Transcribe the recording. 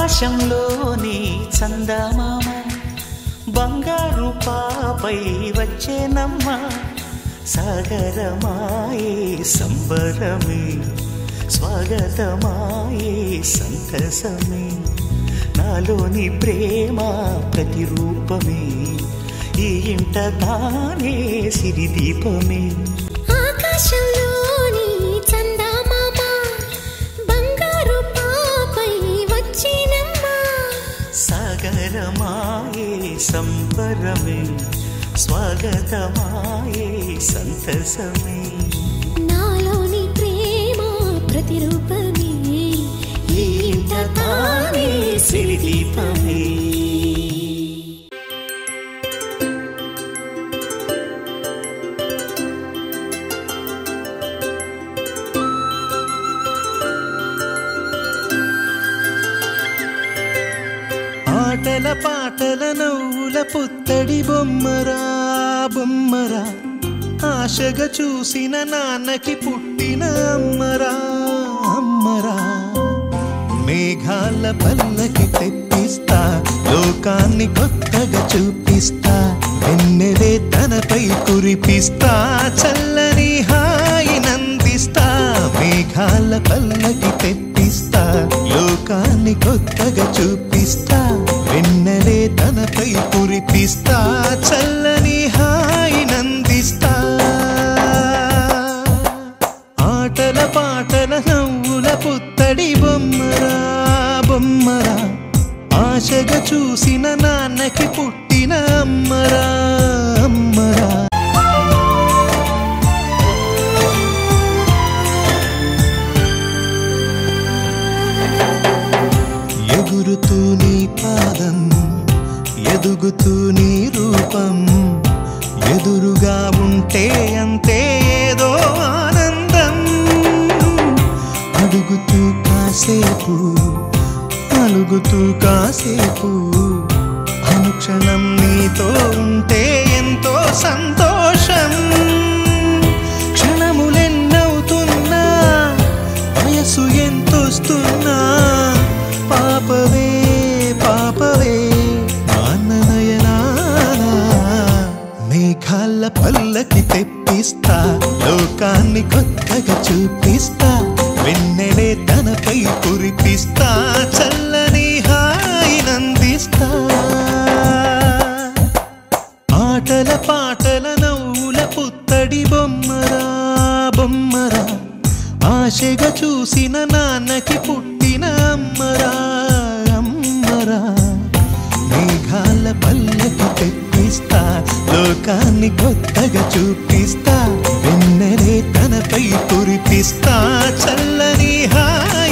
ఆకాశంలోని చందమామ బంగారు పాపై వచ్చేనమ్మ సాగరమాయే సంబరమే స్వాగతమాయే సంతసమే నాలోని ప్రేమ ప్రతిరూపమే ఈ ఇంట తానే సిరిదీపమే ఆకాశంలోని చందమామ బంగారు పాపై వచ్చినమ్మ సాగరమాయే సంబరమే స్వాగతమాయే సంతసమే నాలోని ప్రేమ ప్రతిరూపమే ఈ ఇంట తానే సిరిదీపమే ఆటల పాటల నవ్వుల పుత్తడి బొమ్మరా బొమ్మరా ఆశగా చూసిన నాన్నకి పుట్టిన అమ్మరా అమ్మరా మేఘాల పల్లకి తెప్పిస్తా లోకాన్ని కొత్తగా చూపిస్తా వెన్నెలే తనపై కురిపిస్తా చల్లని హాయి నందిస్తా మేఘాల పల్లకి తెప్పిస్తా లోకాన్ని కొత్తగా చూపిస్తా వెన్నెలే తనపై కురిపిస్తా చల్లని హాయి నందిస్తా ఆటల పాటల నవ్వుల పుత్తడి బొమ్మరా బొమ్మరా ఆశగా చూసిన నాన్నకి పుట్టిన అమ్మరా అమ్మరా ఎగురుతూ నీ పాదం ఎదుగుతూ నీ రూపం ఎదురుగా ఉంటే అంతే ఏదో ఆనందం అడుగుతూ కాసేపు అలుగుతూ కాసేపు అనుక్షణం నీతో ఉంటే ఎంతో సంతోషం క్షణములెన్నవుతున్నా వయసు ఎంతొస్తున్నా పాపవే పాపవే నాన్ననయనానా మేఘాల పల్లకి తెప్పిస్తా లోకాన్ని కొత్తగా చూపిస్తా వెన్నెలే తనపై కురిపిస్తా చల్లని హాయి నందిస్తా ఆటల పాటల నవ్వుల పుత్తడి బొమ్మరా బొమ్మరా ఆశగా చూసిన నాన్నకి పుట్టిన అమ్మరా అమ్మరా మేఘాల పల్లకి తెప్పిస్తా లోకాన్ని కొత్తగా చూపిస్తా వెన్నెలే తనపై కురిపిస్తా చల్లని హాయి